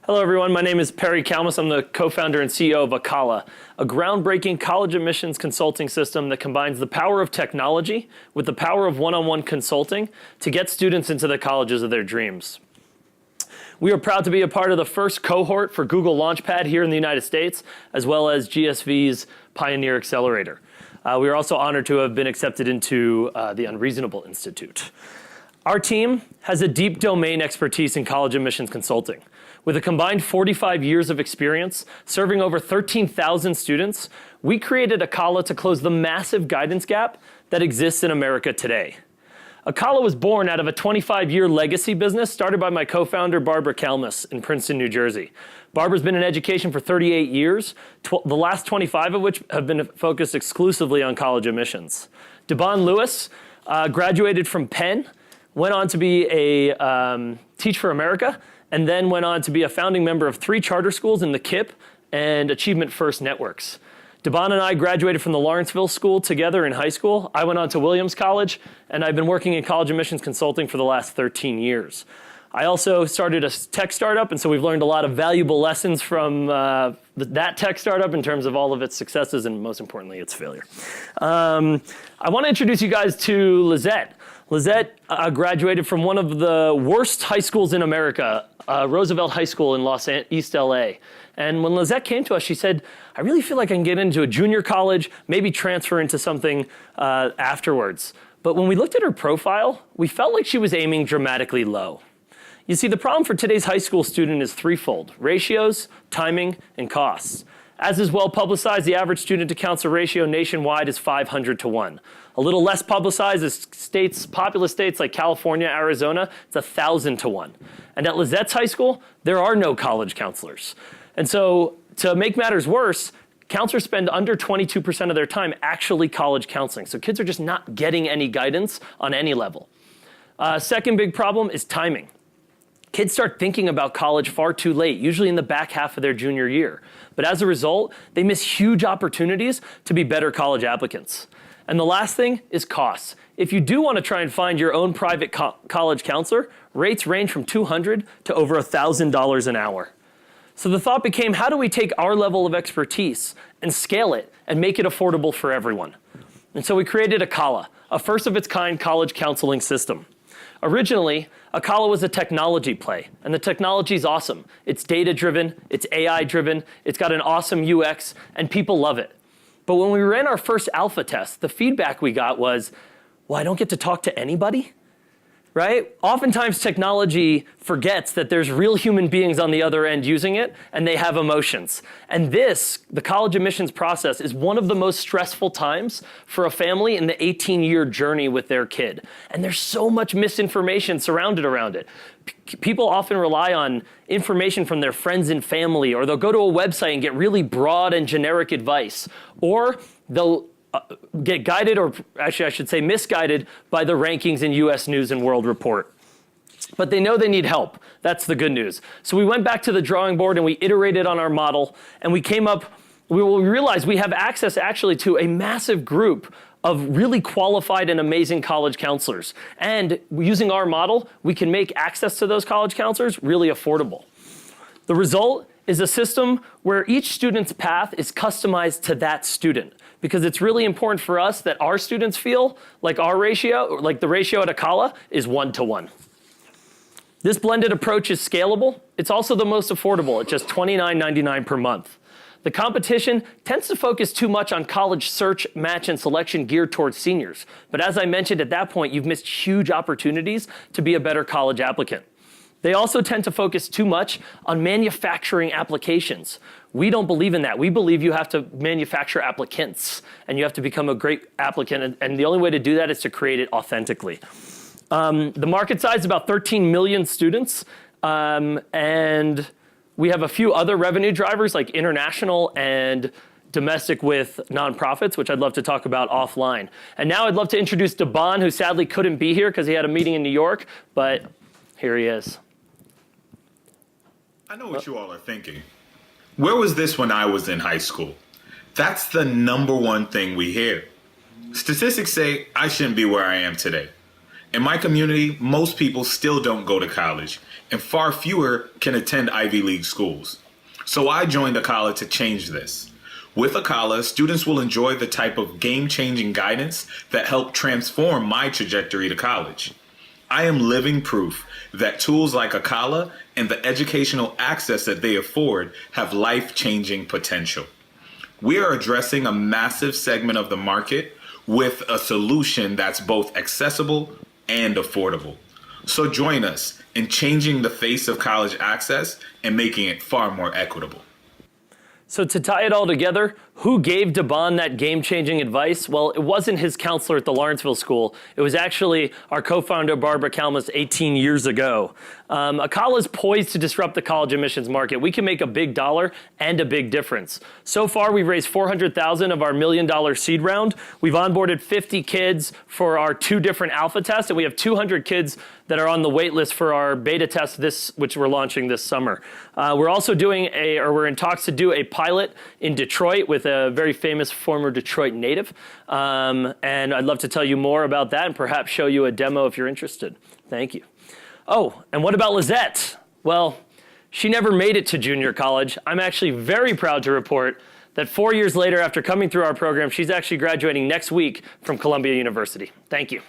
Hello, everyone. My name is Perry Kalmus. I'm the co-founder and CEO of Akala, a groundbreaking college admissions consulting system that combines the power of technology with the power of one-on-one consulting to get students into the colleges of their dreams. We are proud to be a part of the first cohort for Google Launchpad here in the United States, as well as GSV's Pioneer Accelerator. We are also honored to have been accepted into the Unreasonable Institute. Our team has a deep domain expertise in college admissions consulting. With a combined 45 years of experience, serving over 13,000 students, we created Akala to close the massive guidance gap that exists in America today. Akala was born out of a 25-year legacy business started by my co-founder, Barbara Kalmus, in Princeton, New Jersey. Barbara's been in education for 38 years, the last 25 of which have been focused exclusively on college admissions. Devon Lewis graduated from Penn, went on to be a Teach for America, and then went on to be a founding member of 3 charter schools in the KIPP and Achievement First networks. Devon and I graduated from the Lawrenceville School together in high school. I went on to Williams College, and I've been working in college admissions consulting for the last 13 years. I also started a tech startup, and so we've learned a lot of valuable lessons from that tech startup in terms of all of its successes and, most importantly, its failure. I want to introduce you guys to Lizette. Lizette graduated from one of the worst high schools in America, Roosevelt High School in East LA. And when Lizette came to us, she said, I really feel like I can get into a junior college, maybe transfer into something afterwards. But when we looked at her profile, we felt like she was aiming dramatically low. You see, the problem for today's high school student is threefold: ratios, timing, and costs. As is well publicized, the average student to counselor ratio nationwide is 500 to 1. A little less publicized is populous states like California, Arizona, it's 1,000 to 1. And at Lizette's high school, there are no college counselors. And so to make matters worse, counselors spend under 22% of their time actually college counseling. So kids are just not getting any guidance on any level. Second big problem is timing. Kids start thinking about college far too late, usually in the back half of their junior year. But as a result, they miss huge opportunities to be better college applicants. And the last thing is costs. If you do want to try and find your own private college counselor, rates range from $200 to over $1,000 an hour. So the thought became, how do we take our level of expertise and scale it and make it affordable for everyone? And so we created Akala, a first-of-its-kind college counseling system. Originally, Akala was a technology play, and the technology is awesome. It's data-driven, it's AI-driven, it's got an awesome UX, and people love it. But when we ran our first alpha test, the feedback we got was, well, I don't get to talk to anybody, right? Oftentimes technology forgets that there's real human beings on the other end using it, and they have emotions. And this, the college admissions process, is one of the most stressful times for a family in the 18-year journey with their kid. And there's so much misinformation surrounded around it. People often rely on information from their friends and family, or they'll go to a website and get really broad and generic advice, or they'll get guided, or actually I should say misguided, by the rankings in US News and World Report. But they know they need help. That's the good news. So we went back to the drawing board and we iterated on our model, and we realized we have access actually to a massive group of really qualified and amazing college counselors. And using our model, we can make access to those college counselors really affordable. The result is a system where each student's path is customized to that student, because it's really important for us that our students feel like our ratio, like the ratio at Akala, is 1 to 1. This blended approach is scalable. It's also the most affordable at just $29.99 per month. The competition tends to focus too much on college search, match, and selection geared towards seniors. But as I mentioned at that point, you've missed huge opportunities to be a better college applicant. They also tend to focus too much on manufacturing applications. We don't believe in that. We believe you have to manufacture applicants, and you have to become a great applicant. And the only way to do that is to create it authentically. The market size is about 13 million students, and we have a few other revenue drivers like international and domestic with nonprofits, which I'd love to talk about offline. And now I'd love to introduce Devon, who sadly couldn't be here because he had a meeting in New York, but here he is. I know what you all are thinking. Where was this when I was in high school? That's the number one thing we hear. Statistics say I shouldn't be where I am today. In my community, most people still don't go to college, and far fewer can attend Ivy League schools. So I joined Akala to change this. With Akala, students will enjoy the type of game-changing guidance that helped transform my trajectory to college. I am living proof that tools like Akala and the educational access that they afford have life-changing potential. We are addressing a massive segment of the market with a solution that's both accessible and affordable. So join us in changing the face of college access and making it far more equitable. So to tie it all together, who gave Devon that game-changing advice? Well, it wasn't his counselor at the Lawrenceville School. It was actually our co-founder, Barbara Kalmus, 18 years ago. Akala is poised to disrupt the college admissions market. We can make a big dollar and a big difference. So far, we've raised $400,000 of our $1 million seed round. We've onboarded 50 kids for our 2 different alpha tests, and we have 200 kids that are on the wait list for our beta test, which we're launching this summer. We're also we're in talks to do a pilot in Detroit with a very famous former Detroit native. And I'd love to tell you more about that and perhaps show you a demo if you're interested. Thank you. Oh, and what about Lizette? Well, she never made it to junior college. I'm actually very proud to report that 4 years later, after coming through our program, she's actually graduating next week from Columbia University. Thank you.